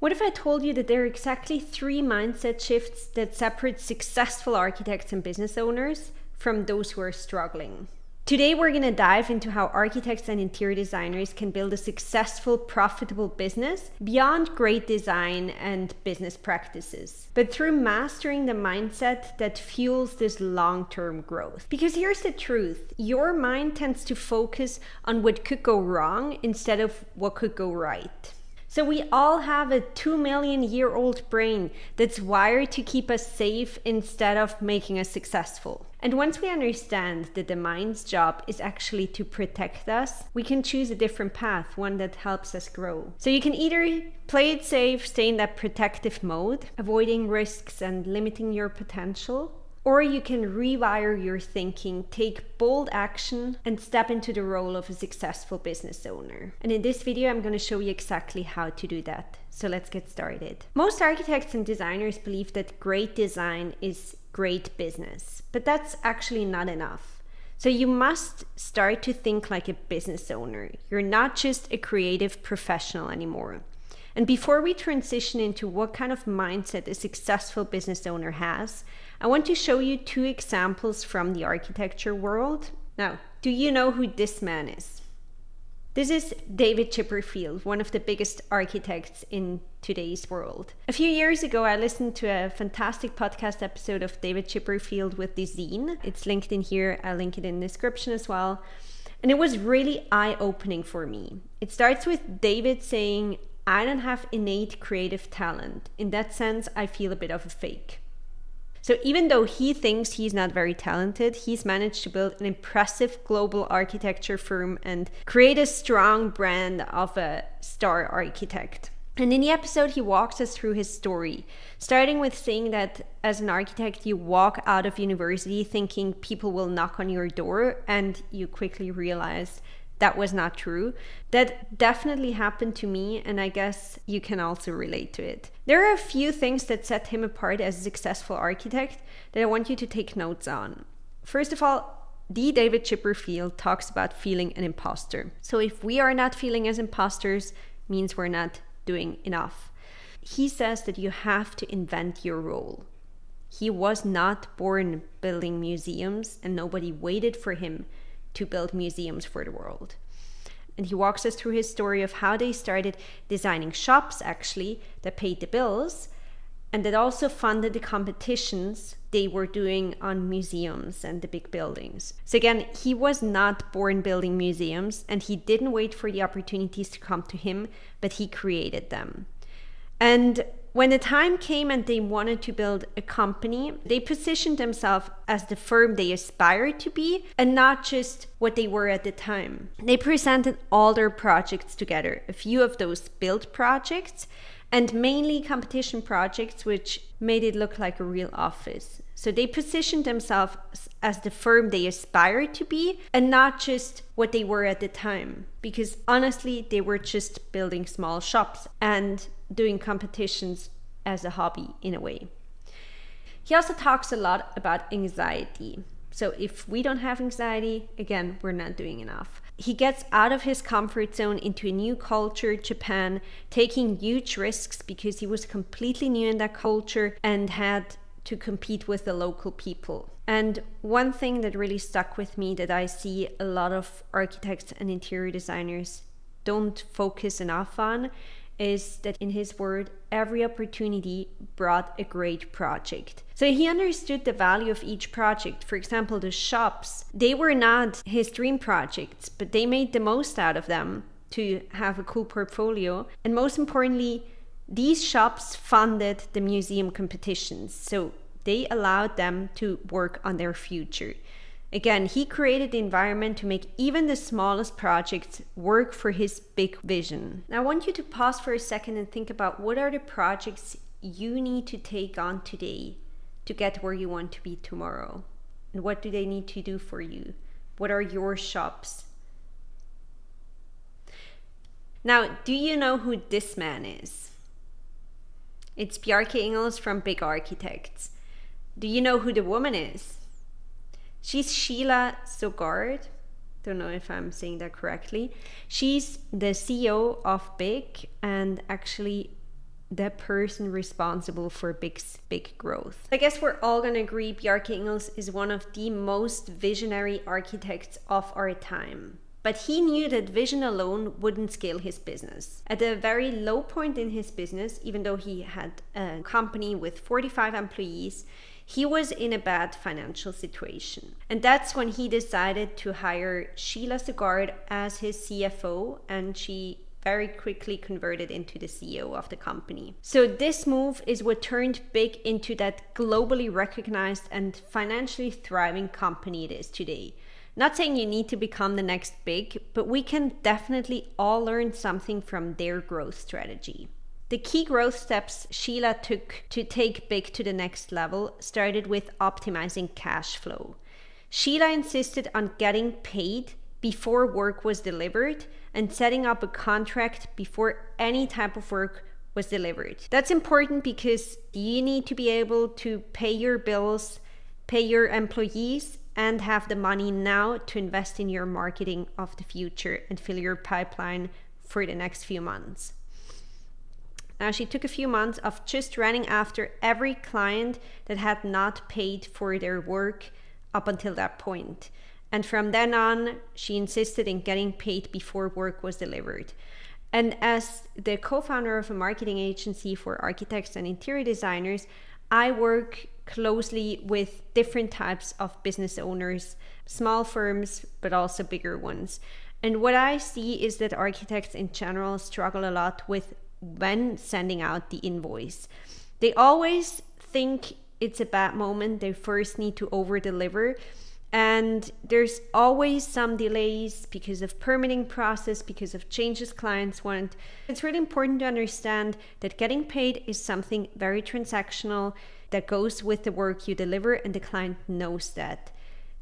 What if I told you that there are exactly 3 mindset shifts that separate successful architects and business owners from those who are struggling? Today, we're going to dive into how architects and interior designers can build a successful, profitable business beyond great design and business practices, but through mastering the mindset that fuels this long-term growth. Because here's the truth, your mind tends to focus on what could go wrong instead of what could go right. So we all have a 2 million-year-old brain that's wired to keep us safe instead of making us successful. And once we understand that the mind's job is actually to protect us, we can choose a different path, one that helps us grow. So you can either play it safe, stay in that protective mode, avoiding risks and limiting your potential, or you can rewire your thinking, take bold action, and step into the role of a successful business owner. And in this video, I'm going to show you exactly how to do that. So let's get started. Most architects and designers believe that great design is great business, but that's actually not enough. So you must start to think like a business owner. You're not just a creative professional anymore. And before we transition into what kind of mindset a successful business owner has, I want to show you 2 examples from the architecture world. Now, do you know who this man is? This is David Chipperfield, one of the biggest architects in today's world. A few years ago, I listened to a fantastic podcast episode of David Chipperfield with the zine. It's linked in here. I'll link it in the description as well. And it was really eye-opening for me. It starts with David saying, "I don't have innate creative talent. In that sense, I feel a bit of a fake." So even though he thinks he's not very talented, he's managed to build an impressive global architecture firm and create a strong brand of a star architect. And in the episode, he walks us through his story, starting with saying that as an architect, you walk out of university thinking people will knock on your door, and you quickly realize that was not true. That definitely happened to me, and I guess you can also relate to it. There are a few things that set him apart as a successful architect that I want you to take notes on. First of all, David Chipperfield talks about feeling an imposter. So if we are not feeling as imposters, means we're not doing enough. He says that you have to invent your role. He was not born building museums, and nobody waited for him to build museums for the world. And he walks us through his story of how they started designing shops actually that paid the bills, and that also funded the competitions they were doing on museums and the big buildings. So again, he was not born building museums, and he didn't wait for the opportunities to come to him, but he created them. And when the time came and they wanted to build a company, they positioned themselves as the firm they aspired to be and not just what they were at the time. They presented all their projects together, a few of those build projects, and mainly competition projects, which made it look like a real office. So they positioned themselves as the firm they aspired to be and not just what they were at the time. Because honestly, they were just building small shops and doing competitions as a hobby in a way. He also talks a lot about anxiety. So if we don't have anxiety, again, we're not doing enough. He gets out of his comfort zone into a new culture, Japan, taking huge risks because he was completely new in that culture and had to compete with the local people. And one thing that really stuck with me that I see a lot of architects and interior designers don't focus enough on is that, in his word, every opportunity brought a great project. So he understood the value of each project. For example, the shops, they were not his dream projects, but they made the most out of them to have a cool portfolio. And most importantly, these shops funded the museum competitions. So they allowed them to work on their future. Again, he created the environment to make even the smallest projects work for his big vision. Now, I want you to pause for a second and think about what are the projects you need to take on today to get where you want to be tomorrow. And what do they need to do for you? What are your shops? Now, do you know who this man is? It's Bjarke Ingels from Big Architects. Do you know who the woman is? She's Sheila Sogard. Don't know if I'm saying that correctly. She's the CEO of Big, and actually the person responsible for big growth. I guess we're all gonna agree Bjarke Ingels is one of the most visionary architects of our time. But he knew that vision alone wouldn't scale his business. At a very low point in his business, even though he had a company with 45 employees, he was in a bad financial situation. And that's when he decided to hire Sheila Sugard as his CFO, and she very quickly converted into the CEO of the company. So this move is what turned Big into that globally recognized and financially thriving company it is today. Not saying you need to become the next Big, but we can definitely all learn something from their growth strategy. The key growth steps Sheila took to take Big to the next level started with optimizing cash flow. Sheila insisted on getting paid before work was delivered and setting up a contract before any type of work was delivered. That's important because you need to be able to pay your bills, pay your employees, and have the money now to invest in your marketing of the future and fill your pipeline for the next few months. Now, she took a few months of just running after every client that had not paid for their work up until that point. And from then on, she insisted in getting paid before work was delivered. And as the co-founder of a marketing agency for architects and interior designers, I work closely with different types of business owners, small firms, but also bigger ones. And what I see is that architects in general struggle a lot with when sending out the invoice. They always think it's a bad moment. They first need to over-deliver. And there's always some delays because of permitting process, because of changes clients want. It's really important to understand that getting paid is something very transactional that goes with the work you deliver, and the client knows that.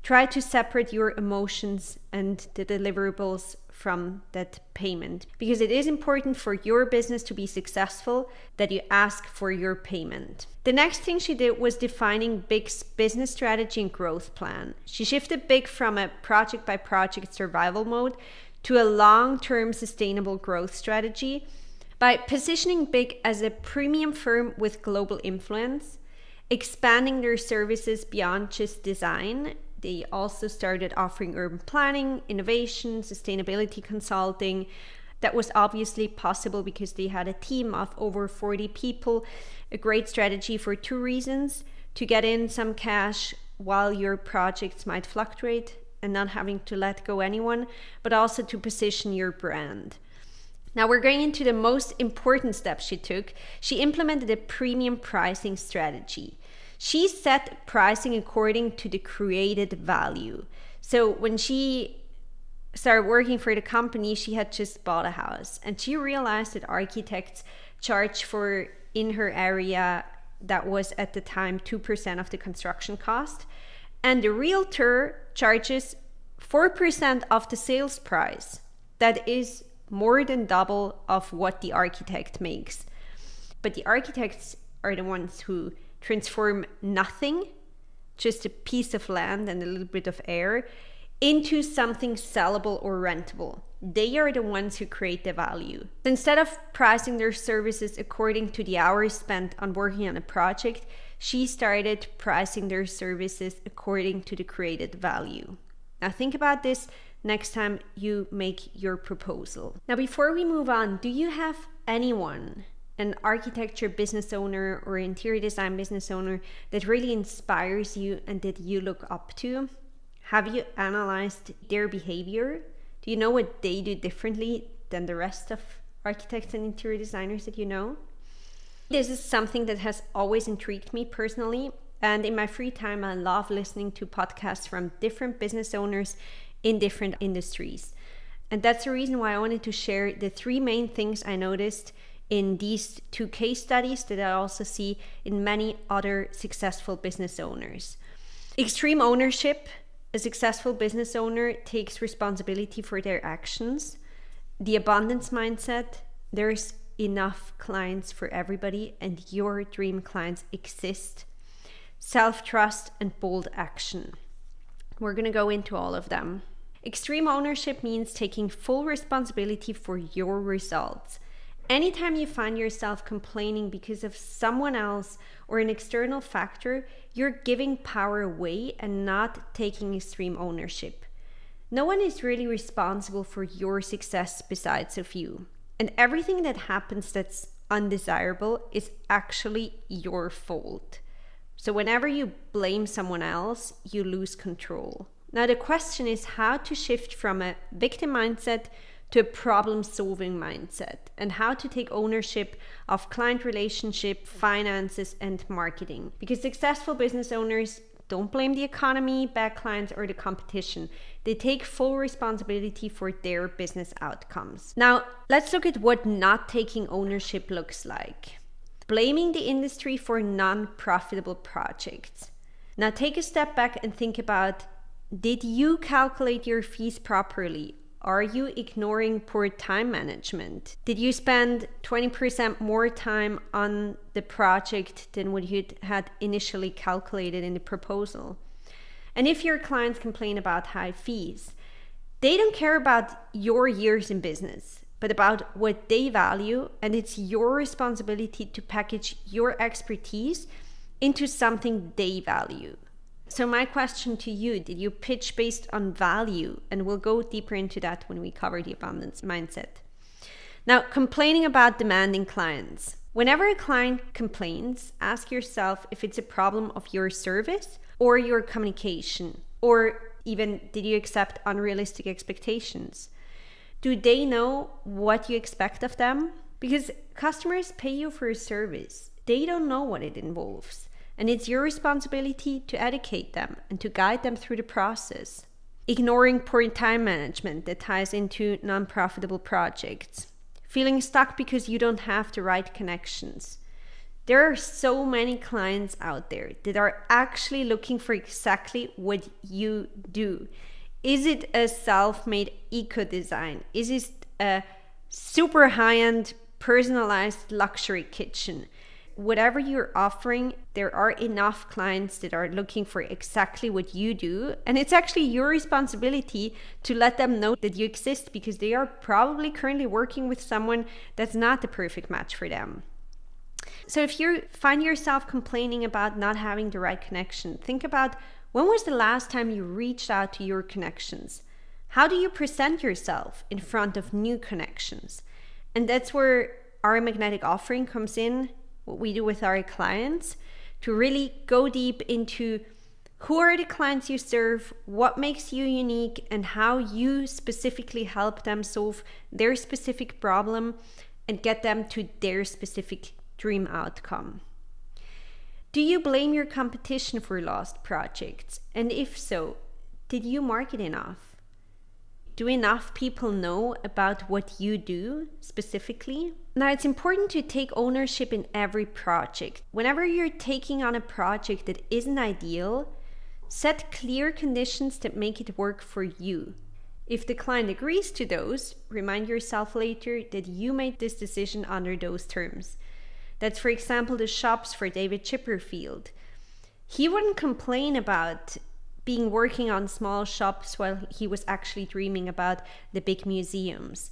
Try to separate your emotions and the deliverables from that payment, because it is important for your business to be successful that you ask for your payment. The next thing she did was defining Big's business strategy and growth plan. She shifted Big from a project by project survival mode to a long-term sustainable growth strategy by positioning Big as a premium firm with global influence, expanding their services beyond just design. They also started offering urban planning, innovation, sustainability consulting. That was obviously possible because they had a team of over 40 people. A great strategy for two reasons: to get in some cash while your projects might fluctuate and not having to let go anyone, but also to position your brand. Now we're going into the most important step she took. She implemented a premium pricing strategy. She set pricing according to the created value. So when she started working for the company, she had just bought a house, and she realized that architects charge for, in her area, that was at the time 2% of the construction cost, and the realtor charges 4% of the sales price. That is more than double of what the architect makes. But the architects are the ones who transform nothing, just a piece of land and a little bit of air, into something sellable or rentable. They are the ones who create the value. Instead of pricing their services according to the hours spent on working on a project, she started pricing their services according to the created value. Now think about this next time you make your proposal. Now, before we move on, do you have anyone, an architecture business owner or interior design business owner, that really inspires you and that you look up to? Have you analyzed their behavior? Do you know what they do differently than the rest of architects and interior designers that you know? This is something that has always intrigued me personally. And in my free time, I love listening to podcasts from different business owners in different industries. And that's the reason why I wanted to share the three main things I noticed in these two case studies that I also see in many other successful business owners. Extreme ownership. A successful business owner takes responsibility for their actions. The abundance mindset. There's enough clients for everybody and your dream clients exist. Self-trust and bold action. We're going to go into all of them. Extreme ownership means taking full responsibility for your results. Anytime you find yourself complaining because of someone else or an external factor, you're giving power away and not taking extreme ownership. No one is really responsible for your success besides of you. And everything that happens that's undesirable is actually your fault. So whenever you blame someone else, you lose control. Now the question is how to shift from a victim mindset to a problem-solving mindset, and how to take ownership of client relationship, finances, and marketing. Because successful business owners don't blame the economy, bad clients, or the competition. They take full responsibility for their business outcomes. Now, let's look at what not taking ownership looks like. Blaming the industry for non-profitable projects. Now, take a step back and think about, did you calculate your fees properly? Are you ignoring poor time management? Did you spend 20% more time on the project than what you had initially calculated in the proposal? And if your clients complain about high fees, they don't care about your years in business, but about what they value, and it's your responsibility to package your expertise into something they value. So my question to you, did you pitch based on value? And we'll go deeper into that when we cover the abundance mindset. Now, complaining about demanding clients. Whenever a client complains, ask yourself if it's a problem of your service or your communication, or even did you accept unrealistic expectations? Do they know what you expect of them? Because customers pay you for a service. They don't know what it involves. And it's your responsibility to educate them and to guide them through the process. Ignoring poor time management that ties into non-profitable projects. Feeling stuck because you don't have the right connections. There are so many clients out there that are actually looking for exactly what you do. Is it a self-made eco-design? Is it a super high-end personalized luxury kitchen? Whatever you're offering, there are enough clients that are looking for exactly what you do. And it's actually your responsibility to let them know that you exist, because they are probably currently working with someone that's not the perfect match for them. So if you find yourself complaining about not having the right connection, think about, when was the last time you reached out to your connections? How do you present yourself in front of new connections? And that's where our magnetic offering comes in, what we do with our clients, to really go deep into who are the clients you serve, what makes you unique, and how you specifically help them solve their specific problem and get them to their specific dream outcome. Do you blame your competition for lost projects? And if so, did you market enough? Do enough people know about what you do specifically? Now, it's important to take ownership in every project. Whenever you're taking on a project that isn't ideal, set clear conditions that make it work for you. If the client agrees to those, remind yourself later that you made this decision under those terms. That's, for example, the shops for David Chipperfield. He wouldn't complain about being working on small shops while he was actually dreaming about the big museums,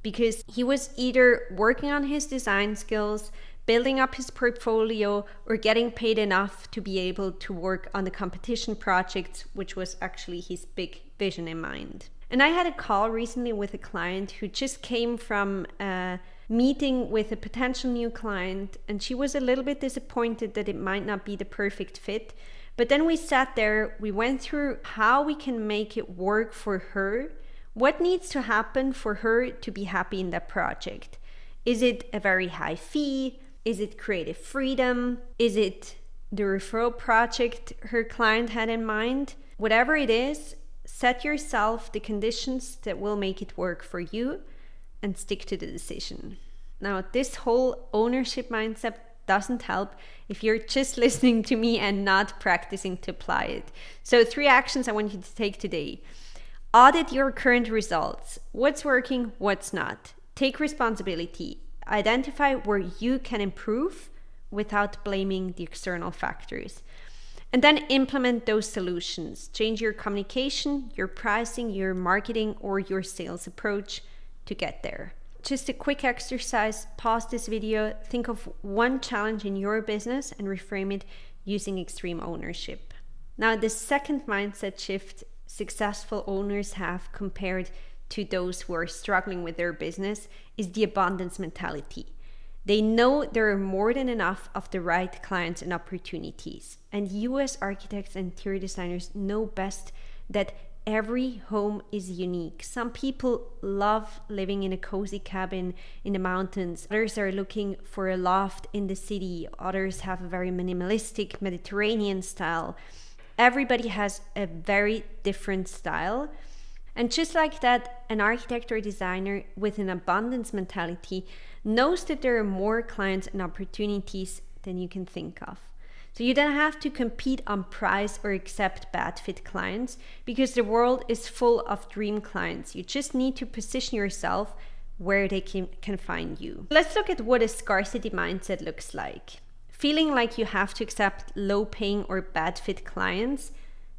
because he was either working on his design skills, building up his portfolio, or getting paid enough to be able to work on the competition projects, which was actually his big vision in mind. And I had a call recently with a client who just came from a meeting with a potential new client, and she was a little bit disappointed that it might not be the perfect fit. But then we sat there, we went through how we can make it work for her. What needs to happen for her to be happy in that project? Is it a very high fee? Is it creative freedom? Is it the referral project her client had in mind? Whatever it is, set yourself the conditions that will make it work for you and stick to the decision. Now, this whole ownership mindset doesn't help if you're just listening to me and not practicing to apply it. So 3 actions I want you to take today. Audit your current results. What's working, what's not. Take responsibility. Identify where you can improve without blaming the external factors. And then implement those solutions. Change your communication, your pricing, your marketing, or your sales approach to get there. Just a quick exercise, pause this video, think of one challenge in your business and reframe it using extreme ownership. Now, the second mindset shift successful owners have compared to those who are struggling with their business is the abundance mentality. They know there are more than enough of the right clients and opportunities. And you as architects and interior designers know best that every home is unique. Some people love living in a cozy cabin in the mountains. Others are looking for a loft in the city. Others have a very minimalistic Mediterranean style. Everybody has a very different style. And just like that, an architect or designer with an abundance mentality knows that there are more clients and opportunities than you can think of. So you don't have to compete on price or accept bad fit clients because the world is full of dream clients. You just need to position yourself where they can find you. Let's look at what a scarcity mindset looks like. Feeling like you have to accept low paying or bad fit clients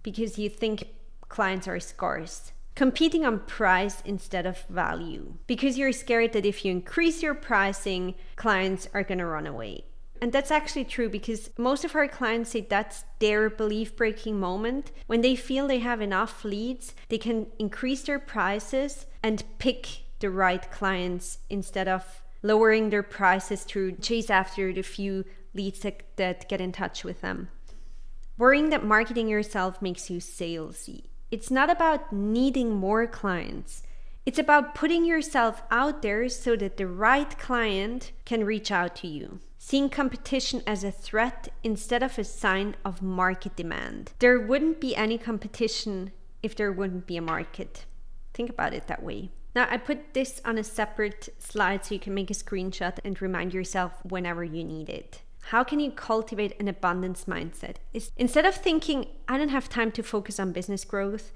because you think clients are scarce. Competing on price instead of value because you're scared that if you increase your pricing, clients are going to run away. And that's actually true because most of our clients say that's their belief-breaking moment. When they feel they have enough leads, they can increase their prices and pick the right clients instead of lowering their prices to chase after the few leads that get in touch with them. Worrying that marketing yourself makes you salesy. It's not about needing more clients. It's about putting yourself out there so that the right client can reach out to you. Seeing competition as a threat instead of a sign of market demand. There wouldn't be any competition if there wouldn't be a market. Think about it that way. Now, I put this on a separate slide so you can make a screenshot and remind yourself whenever you need it. How can you cultivate an abundance mindset? Instead of thinking, I don't have time to focus on business growth,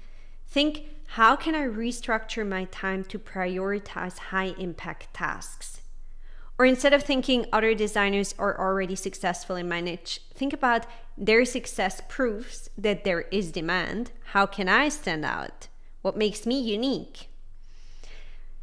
think, how can I restructure my time to prioritize high impact tasks? Or instead of thinking other designers are already successful in my niche, think about their success proves that there is demand. How can I stand out? What makes me unique?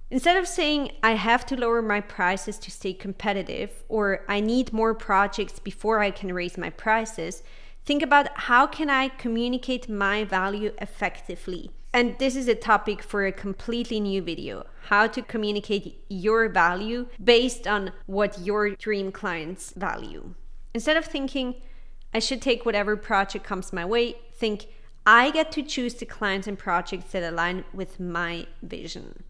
Instead of saying, I have to lower my prices to stay competitive, or I need more projects before I can raise my prices, think about how can I communicate my value effectively? And this is a topic for a completely new video, how to communicate your value based on what your dream clients value. Instead of thinking, I should take whatever project comes my way, think, I get to choose the clients and projects that align with my vision.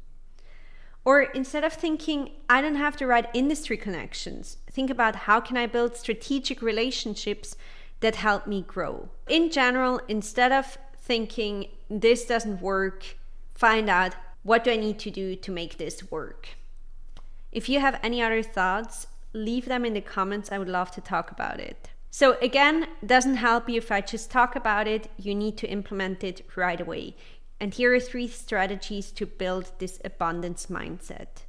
Or instead of thinking, I don't have the right industry connections, think about how can I build strategic relationships that help me grow. In general, instead of thinking, this doesn't work, find out what do I need to do to make this work. If you have any other thoughts, leave them in the comments. I would love to talk about it. So again, it doesn't help you if I just talk about it. You need to implement it right away. And here are 3 strategies to build this abundance mindset.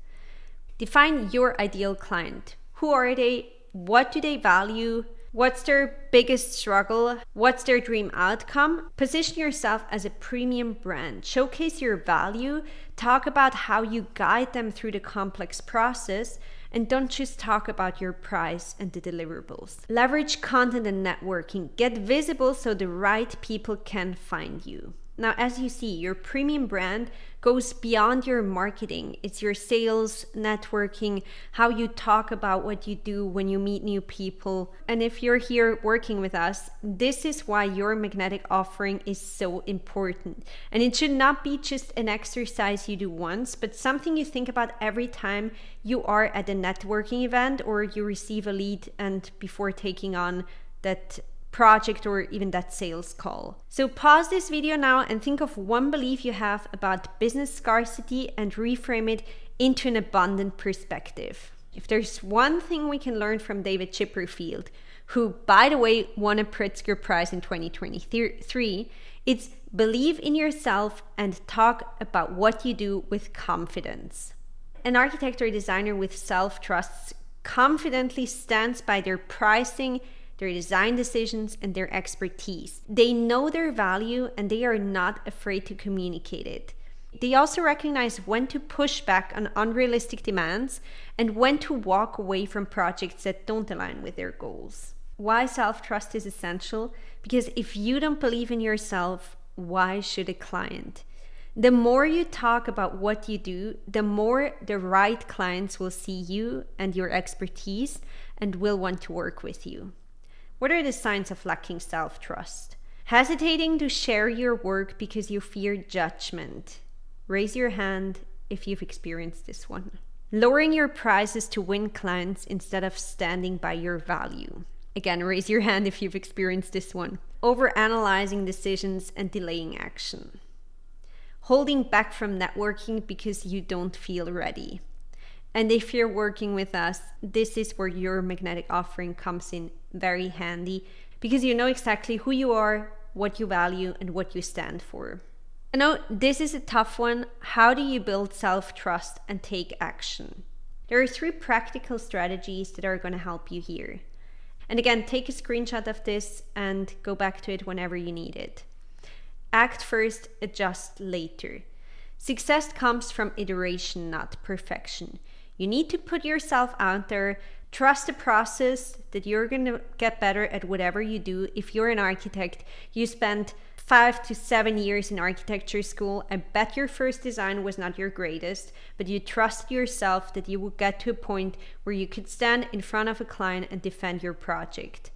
Define your ideal client. Who are they? What do they value? What's their biggest struggle? What's their dream outcome? Position yourself as a premium brand. Showcase your value. Talk about how you guide them through the complex process. And don't just talk about your price and the deliverables. Leverage content and networking. Get visible so the right people can find you. Now, as you see, your premium brand goes beyond your marketing. It's your sales, networking, how you talk about what you do when you meet new people. And if you're here working with us, this is why your magnetic offering is so important. And it should not be just an exercise you do once, but something you think about every time you are at a networking event or you receive a lead and before taking on that project or even that sales call. So pause this video now and think of one belief you have about business scarcity and reframe it into an abundant perspective. If there's one thing we can learn from David Chipperfield, who by the way won a Pritzker Prize in 2023, it's believe in yourself and talk about what you do with confidence. An architect or designer with self-trust confidently stands by their pricing, their design decisions, and their expertise. They know their value and they are not afraid to communicate it. They also recognize when to push back on unrealistic demands and when to walk away from projects that don't align with their goals. Why self-trust is essential? Because if you don't believe in yourself, why should a client? The more you talk about what you do, the more the right clients will see you and your expertise and will want to work with you. What are the signs of lacking self-trust? Hesitating to share your work because you fear judgment. Raise your hand if you've experienced this one. Lowering your prices to win clients instead of standing by your value. Again, raise your hand if you've experienced this one. Overanalyzing decisions and delaying action. Holding back from networking because you don't feel ready. And if you're working with us, this is where your magnetic offering comes in very handy, because you know exactly who you are, what you value, and what you stand for. I know this is a tough one. How do you build self-trust and take action? There are 3 practical strategies that are going to help you here. And again, take a screenshot of this and go back to it whenever you need it. Act first, adjust later. Success comes from iteration, not perfection. You need to put yourself out there, trust the process, that you're going to get better at whatever you do. If you're an architect, you spent 5 to 7 years in architecture school. I bet your first design was not your greatest, but you trusted yourself that you would get to a point where you could stand in front of a client and defend your project.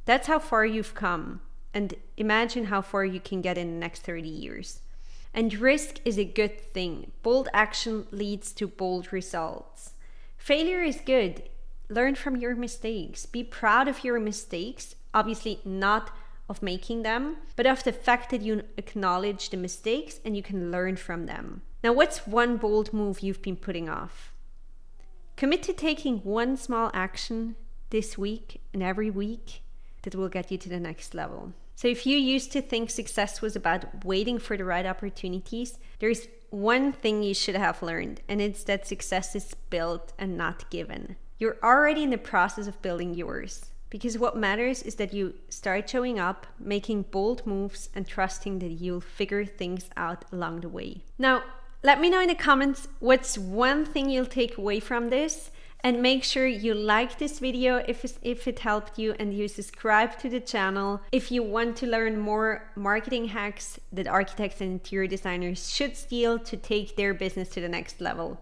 That's how far you've come. And imagine how far you can get in the next 30 years. And risk is a good thing. Bold action leads to bold results. Failure is good. Learn from your mistakes. Be proud of your mistakes. Obviously not of making them, but of the fact that you acknowledge the mistakes and you can learn from them. Now, what's one bold move you've been putting off? Commit to taking one small action this week and every week that will get you to the next level. So if you used to think success was about waiting for the right opportunities, there's one thing you should have learned, and it's that success is built and not given. You're already in the process of building yours, because what matters is that you start showing up, making bold moves, and trusting that you'll figure things out along the way. Now, let me know in the comments what's one thing you'll take away from this. And make sure you like this video if it helped you, and you subscribe to the channel if you want to learn more marketing hacks that architects and interior designers should steal to take their business to the next level.